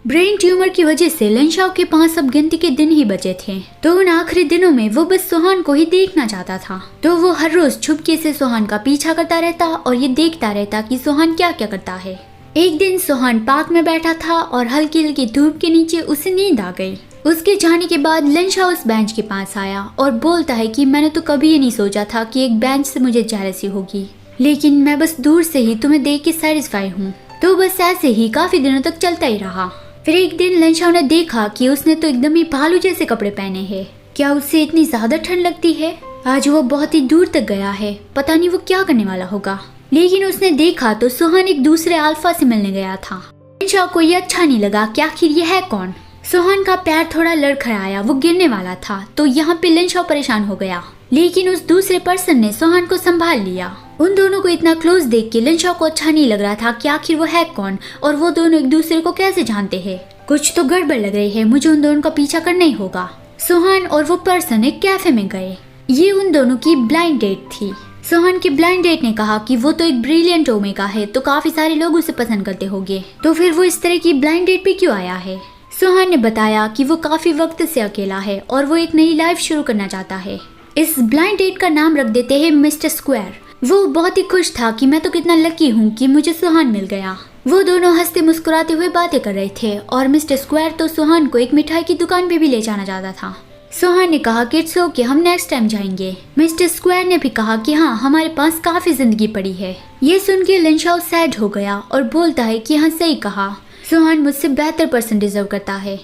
Brain tumour की वजह से लंशाओ के पास अब गिनती के दिन ही बचे थे। तो उन आखिरी दिनों में वो बस सोहान को ही देखना चाहता था। तो वो हर रोज छुपके से सोहान का पीछा करता रहता और ये देखता रहता कि सोहान क्या क्या करता है। एक दिन सोहान पार्क में बैठा था और हल्की हल्की धूप के नीचे उसे नींद आ गई। उसके जाने के बाद लंशाओ उस बेंच के पास आया और बोलता है कि मैंने तो कभी ये नहीं सोचा था कि एक बेंच से मुझे जेलसी होगी, लेकिन मैं बस दूर से ही तुम्हें देख के सेटिस्फाई हूँ। तो बस ऐसे ही काफी दिनों तक चलता ही रहा। फिर एक दिन लंशाओ ने देखा कि उसने तो एकदम ही भालू जैसे कपड़े पहने हैं। क्या उससे इतनी ज्यादा ठंड लगती है? आज वो बहुत ही दूर तक गया है, पता नहीं वो क्या करने वाला होगा। लेकिन उसने देखा तो सोहान एक दूसरे अल्फा से मिलने गया था। लंशाओ को ये अच्छा नहीं लगा कि आखिर ये है कौन। सोहान का पैर थोड़ा लड़खड़ाया, वो गिरने वाला था। तो यहाँ पे लंशाओ परेशान हो गया, लेकिन उस दूसरे पर्सन ने सोहान को संभाल लिया। उन दोनों को इतना क्लोज देख के लंशाओ को अच्छा नहीं लग रहा था कि आखिर वो है कौन और वो दोनों एक दूसरे को कैसे जानते हैं। कुछ तो गड़बड़ लग रही है, मुझे उन दोनों का पीछा करना ही होगा। सोहान और वो पर्सन एक कैफे में गए। ये उन दोनों की ब्लाइंड डेट थी। सोहान की ब्लाइंड डेट ने कहा कि वो तो एक ब्रिलियंट ओमेगा है, तो काफी सारे लोग उसे पसंद करते होंगे, तो फिर वो इस तरह की ब्लाइंड डेट पे क्यों आया है। सोहान ने बताया कि वो काफी वक्त से अकेला है और वो एक नई लाइफ शुरू करना चाहता है। इस ब्लाइंड डेट का नाम रख देते हैं मिस्टर स्क्वायर। वो बहुत ही खुश था कि मैं तो कितना लकी हूँ कि मुझे सोहान मिल गया। वो दोनों हंसते मुस्कुराते हुए बातें कर रहे थे और मिस्टर स्क्वायर तो सोहान को एक मिठाई की दुकान पे भी ले जाना चाहता था। सोहान ने कहा कि इट्स ओके, हम नेक्स्ट टाइम जाएंगे। मिस्टर स्क्वायर ने भी कहा कि हाँ, हमारे पास काफी जिंदगी पड़ी है। ये सुन के लंशाओ सैड हो गया और बोलता है कि हाँ सही कहा, सोहान मुझसे बेहतर पर्सन डिजर्व करता है।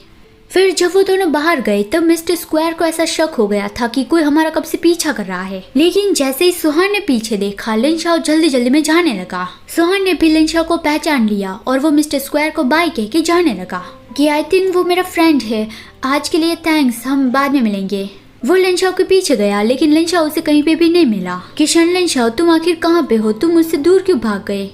फिर जब वो दोनों बाहर गए तब मिस्टर स्क्वायर को ऐसा शक हो गया था कि कोई हमारा कब से पीछा कर रहा है। लेकिन जैसे ही सोहान ने पीछे देखा, लंशाओ जल्दी जल्दी में जाने लगा। सोहान ने भी लंशाओ को पहचान लिया और वो मिस्टर स्क्वायर को बाय कह के जाने लगा कि आई थिंक वो मेरा फ्रेंड है, आज के लिए थैंक्स, हम बाद में मिलेंगे। वो लंशाओ के पीछे गया, लेकिन लंशाओ उसे कहीं पे भी नहीं मिला। किशन, लंशाओ तुम आखिर कहाँ पे हो? तुम मुझसे दूर क्यों भाग गए?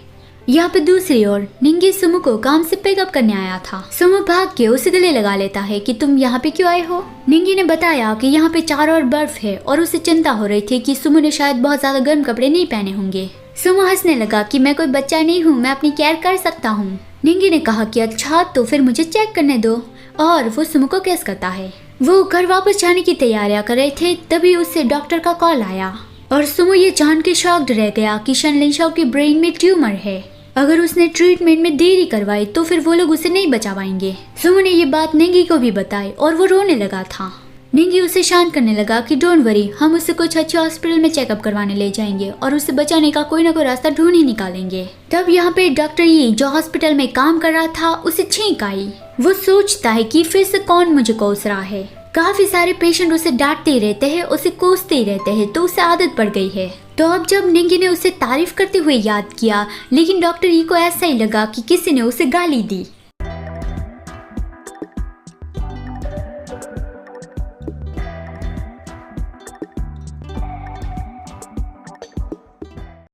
यहाँ पे दूसरी ओर निंगी सुमो को काम से पिकअप करने आया था। सुमो भाग के उसे गले लगा लेता है कि तुम यहाँ पे क्यों आए हो। निंगी ने बताया कि यहाँ पे चारों ओर बर्फ है और उसे चिंता हो रही थी कि सुमो ने शायद बहुत ज्यादा गर्म कपड़े नहीं पहने होंगे। सुमो हंसने लगा कि मैं कोई बच्चा नहीं हूँ, मैं अपनी केयर कर सकता हूँ। निंगी ने कहा कि अच्छा तो फिर मुझे चेक करने दो, और वो सुमो को केस करता है। वो घर वापस जाने की तैयारियां कर रहे थे, तभी उससे डॉक्टर का कॉल आया और सुमो ये जान के शॉक्ड रह गया कि शन लंशाओ के ब्रेन में ट्यूमर है। अगर उसने ट्रीटमेंट में देरी करवाई तो फिर वो लोग उसे नहीं बचा पाएंगे। सुमो ने ये बात निंगी को भी बताई और वो रोने लगा था। निंगी उसे शांत करने लगा कि डोंट वरी, हम उसे कुछ अच्छे हॉस्पिटल में चेकअप करवाने ले जाएंगे और उसे बचाने का कोई ना कोई रास्ता ढूंढ ही निकालेंगे। तब यहाँ पे डॉक्टर यी जो हॉस्पिटल में काम कर रहा था उसे छींक आई। वो सोचता है कि फिर से कौन मुझे कोस रहा है। काफी सारे पेशेंट उसे डांटते ही रहते हैं, उसे कोसते ही रहते हैं, तो उसे आदत पड़ गई है। तो अब जब निंगी ने उसे तारीफ करते हुए याद किया, लेकिन डॉक्टर यी को ऐसा ही लगा कि किसी ने उसे गाली दी।